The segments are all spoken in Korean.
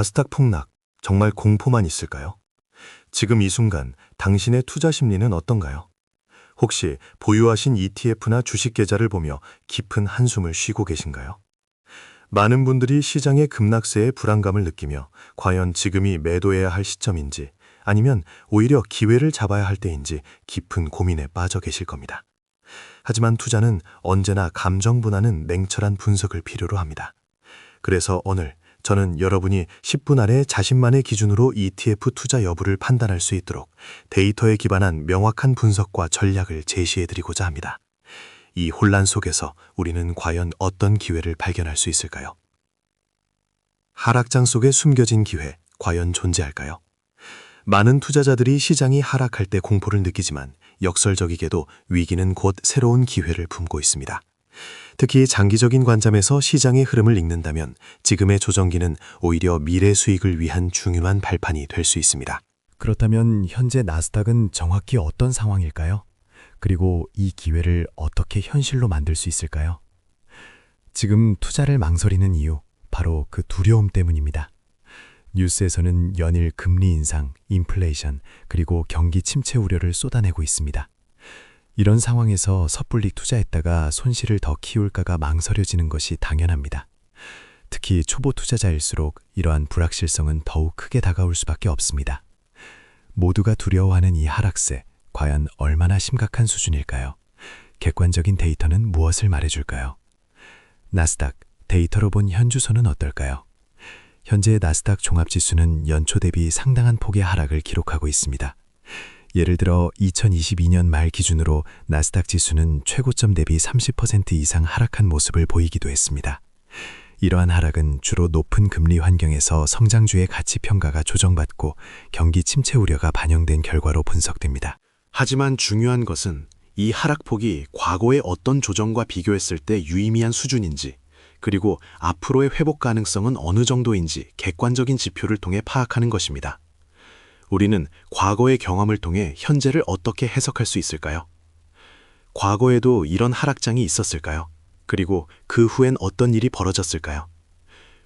나스닥 폭락, 정말 공포만 있을까요? 지금 이 순간 당신의 투자 심리는 어떤가요? 혹시 보유하신 ETF나 주식 계좌를 보며 깊은 한숨을 쉬고 계신가요? 많은 분들이 시장의 급락세에 불안감을 느끼며 과연 지금이 매도해야 할 시점인지 아니면 오히려 기회를 잡아야 할 때인지 깊은 고민에 빠져 계실 겁니다. 하지만 투자는 언제나 감정보다는 냉철한 분석을 필요로 합니다. 그래서 오늘 저는 여러분이 10분 안에 자신만의 기준으로 ETF 투자 여부를 판단할 수 있도록 데이터에 기반한 명확한 분석과 전략을 제시해드리고자 합니다. 이 혼란 속에서 우리는 과연 어떤 기회를 발견할 수 있을까요? 하락장 속에 숨겨진 기회, 과연 존재할까요? 많은 투자자들이 시장이 하락할 때 공포를 느끼지만 역설적이게도 위기는 곧 새로운 기회를 품고 있습니다. 특히 장기적인 관점에서 시장의 흐름을 읽는다면 지금의 조정기는 오히려 미래 수익을 위한 중요한 발판이 될 수 있습니다. 그렇다면 현재 나스닥은 정확히 어떤 상황일까요? 그리고 이 기회를 어떻게 현실로 만들 수 있을까요? 지금 투자를 망설이는 이유, 바로 그 두려움 때문입니다. 뉴스에서는 연일 금리 인상, 인플레이션, 그리고 경기 침체 우려를 쏟아내고 있습니다. 이런 상황에서 섣불리 투자했다가 손실을 더 키울까가 망설여지는 것이 당연합니다. 특히 초보 투자자일수록 이러한 불확실성은 더욱 크게 다가올 수밖에 없습니다. 모두가 두려워하는 이 하락세, 과연 얼마나 심각한 수준일까요? 객관적인 데이터는 무엇을 말해줄까요? 나스닥, 데이터로 본 현주소는 어떨까요? 현재 나스닥 종합지수는 연초 대비 상당한 폭의 하락을 기록하고 있습니다. 예를 들어 2022년 말 기준으로 나스닥 지수는 최고점 대비 30% 이상 하락한 모습을 보이기도 했습니다. 이러한 하락은 주로 높은 금리 환경에서 성장주의 가치 평가가 조정받고 경기 침체 우려가 반영된 결과로 분석됩니다. 하지만 중요한 것은 이 하락폭이 과거의 어떤 조정과 비교했을 때 유의미한 수준인지, 그리고 앞으로의 회복 가능성은 어느 정도인지 객관적인 지표를 통해 파악하는 것입니다. 우리는 과거의 경험을 통해 현재를 어떻게 해석할 수 있을까요? 과거에도 이런 하락장이 있었을까요? 그리고 그 후엔 어떤 일이 벌어졌을까요?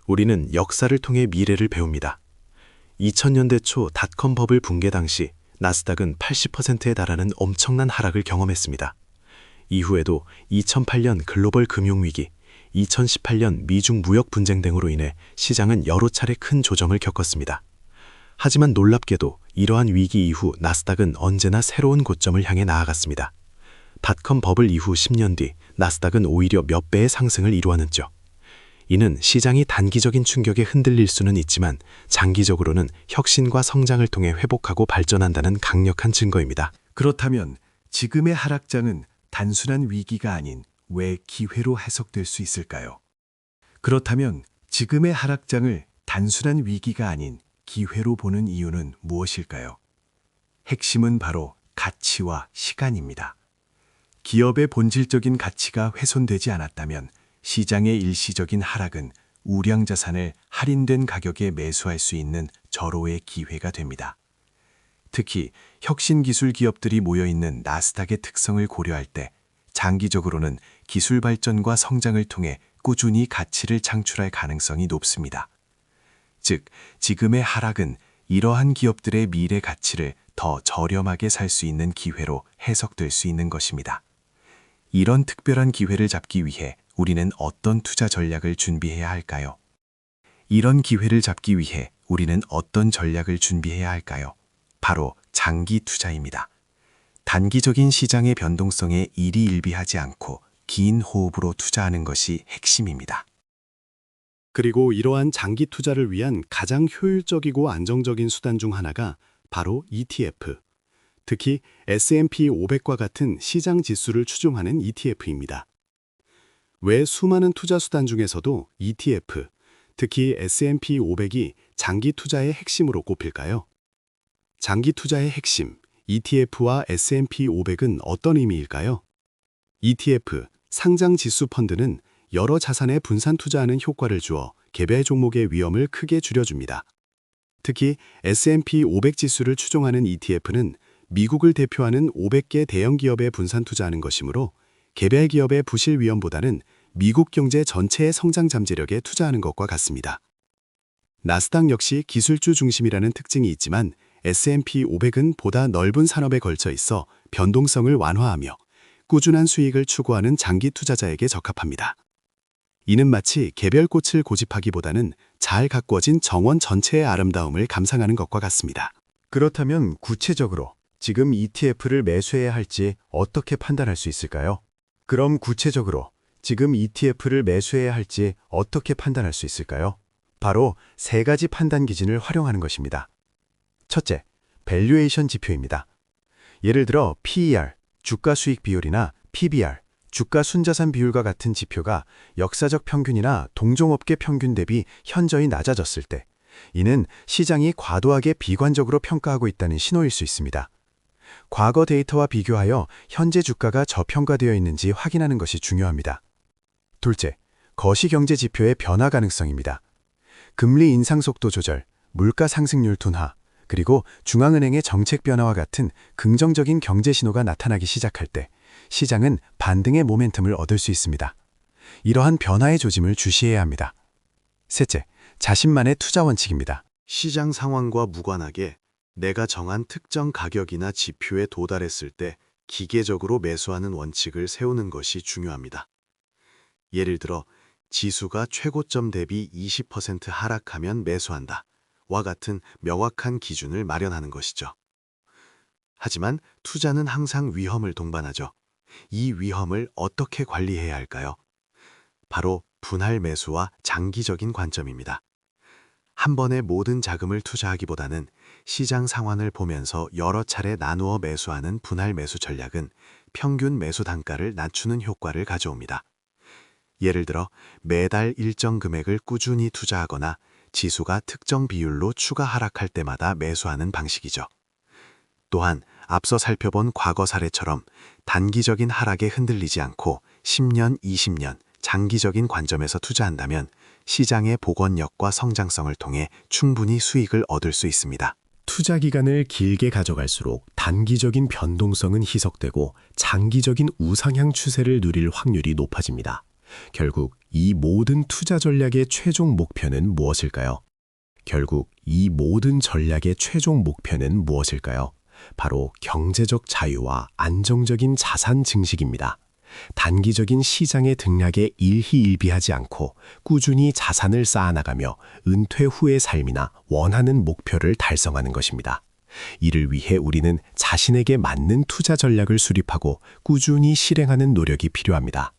우리는 역사를 통해 미래를 배웁니다. 2000년대 초 닷컴 버블 붕괴 당시 나스닥은 80%에 달하는 엄청난 하락을 경험했습니다. 이후에도 2008년 글로벌 금융위기, 2018년 미중 무역 분쟁 등으로 인해 시장은 여러 차례 큰 조정을 겪었습니다. 하지만 놀랍게도 이러한 위기 이후 나스닥은 언제나 새로운 고점을 향해 나아갔습니다. 닷컴 버블 이후 10년 뒤 나스닥은 오히려 몇 배의 상승을 이루었죠. 이는 시장이 단기적인 충격에 흔들릴 수는 있지만 장기적으로는 혁신과 성장을 통해 회복하고 발전한다는 강력한 증거입니다. 그렇다면 지금의 하락장은 단순한 위기가 아닌 왜 기회로 해석될 수 있을까요? 그렇다면 지금의 하락장을 단순한 위기가 아닌 기회로 보는 이유는 무엇일까요? 핵심은 바로 가치와 시간입니다. 기업의 본질적인 가치가 훼손되지 않았다면 시장의 일시적인 하락은 우량 자산을 할인된 가격에 매수할 수 있는 절호의 기회가 됩니다. 특히 혁신 기술 기업들이 모여있는 나스닥의 특성을 고려할 때 장기적으로는 기술 발전과 성장을 통해 꾸준히 가치를 창출할 가능성이 높습니다. 즉, 지금의 하락은 이러한 기업들의 미래 가치를 더 저렴하게 살 수 있는 기회로 해석될 수 있는 것입니다. 이런 특별한 기회를 잡기 위해 우리는 어떤 투자 전략을 준비해야 할까요? 이런 기회를 잡기 위해 우리는 어떤 전략을 준비해야 할까요? 바로 장기 투자입니다. 단기적인 시장의 변동성에 일희일비하지 않고 긴 호흡으로 투자하는 것이 핵심입니다. 그리고 이러한 장기 투자를 위한 가장 효율적이고 안정적인 수단 중 하나가 바로 ETF, 특히 S&P 500과 같은 시장 지수를 추종하는 ETF입니다. 왜 수많은 투자 수단 중에서도 ETF, 특히 S&P 500이 장기 투자의 핵심으로 꼽힐까요? 장기 투자의 핵심, ETF와 S&P 500은 어떤 의미일까요? ETF, 상장 지수 펀드는 여러 자산에 분산 투자하는 효과를 주어 개별 종목의 위험을 크게 줄여줍니다. 특히 S&P 500 지수를 추종하는 ETF는 미국을 대표하는 500개 대형 기업에 분산 투자하는 것이므로 개별 기업의 부실 위험보다는 미국 경제 전체의 성장 잠재력에 투자하는 것과 같습니다. 나스닥 역시 기술주 중심이라는 특징이 있지만 S&P 500은 보다 넓은 산업에 걸쳐 있어 변동성을 완화하며 꾸준한 수익을 추구하는 장기 투자자에게 적합합니다. 이는 마치 개별 꽃을 고집하기보다는 잘 가꾸어진 정원 전체의 아름다움을 감상하는 것과 같습니다. 그렇다면 구체적으로 지금 ETF를 매수해야 할지 어떻게 판단할 수 있을까요? 그럼 구체적으로 지금 ETF를 매수해야 할지 어떻게 판단할 수 있을까요? 바로 세 가지 판단 기준을 활용하는 것입니다. 첫째, 밸류에이션 지표입니다. 예를 들어 PER, 주가 수익 비율이나 PBR, 주가 순자산 비율과 같은 지표가 역사적 평균이나 동종업계 평균 대비 현저히 낮아졌을 때, 이는 시장이 과도하게 비관적으로 평가하고 있다는 신호일 수 있습니다. 과거 데이터와 비교하여 현재 주가가 저평가되어 있는지 확인하는 것이 중요합니다. 둘째, 거시경제 지표의 변화 가능성입니다. 금리 인상 속도 조절, 물가 상승률 둔화, 그리고 중앙은행의 정책 변화와 같은 긍정적인 경제 신호가 나타나기 시작할 때 시장은 반등의 모멘텀을 얻을 수 있습니다. 이러한 변화의 조짐을 주시해야 합니다. 셋째, 자신만의 투자 원칙입니다. 시장 상황과 무관하게 내가 정한 특정 가격이나 지표에 도달했을 때 기계적으로 매수하는 원칙을 세우는 것이 중요합니다. 예를 들어 지수가 최고점 대비 20% 하락하면 매수한다 와 같은 명확한 기준을 마련하는 것이죠. 하지만 투자는 항상 위험을 동반하죠. 이 위험을 어떻게 관리해야 할까요? 바로 분할 매수와 장기적인 관점입니다. 한 번에 모든 자금을 투자하기보다는 시장 상황을 보면서 여러 차례 나누어 매수하는 분할 매수 전략은 평균 매수 단가를 낮추는 효과를 가져옵니다. 예를 들어 매달 일정 금액을 꾸준히 투자하거나 지수가 특정 비율로 추가 하락할 때마다 매수하는 방식이죠. 또한 앞서 살펴본 과거 사례처럼 단기적인 하락에 흔들리지 않고 10년, 20년 장기적인 관점에서 투자한다면 시장의 복원력과 성장성을 통해 충분히 수익을 얻을 수 있습니다. 투자 기간을 길게 가져갈수록 단기적인 변동성은 희석되고 장기적인 우상향 추세를 누릴 확률이 높아집니다. 결국 이 모든 투자 전략의 최종 목표는 무엇일까요? 바로 경제적 자유와 안정적인 자산 증식입니다. 단기적인 시장의 등락에 일희일비하지 않고 꾸준히 자산을 쌓아나가며 은퇴 후의 삶이나 원하는 목표를 달성하는 것입니다. 이를 위해 우리는 자신에게 맞는 투자 전략을 수립하고 꾸준히 실행하는 노력이 필요합니다.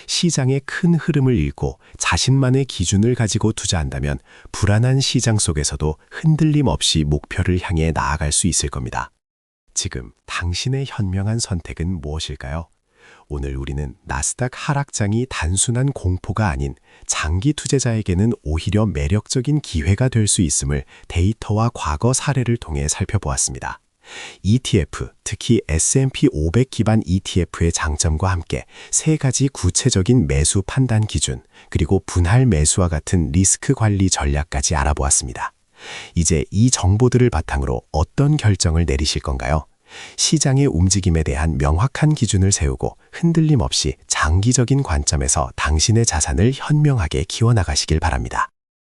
시장의 큰 흐름을 읽고 자신만의 기준을 가지고 투자한다면 불안한 시장 속에서도 흔들림 없이 목표를 향해 나아갈 수 있을 겁니다. 지금 당신의 현명한 선택은 무엇일까요? 오늘 우리는 나스닥 하락장이 단순한 공포가 아닌 장기 투자자에게는 오히려 매력적인 기회가 될 수 있음을 데이터와 과거 사례를 통해 살펴보았습니다. ETF, 특히 S&P 500 기반 ETF의 장점과 함께 세 가지 구체적인 매수 판단 기준, 그리고 분할 매수와 같은 리스크 관리 전략까지 알아보았습니다. 이제 이 정보들을 바탕으로 어떤 결정을 내리실 건가요? 시장의 움직임에 대한 명확한 기준을 세우고 흔들림 없이 장기적인 관점에서 당신의 자산을 현명하게 키워나가시길 바랍니다.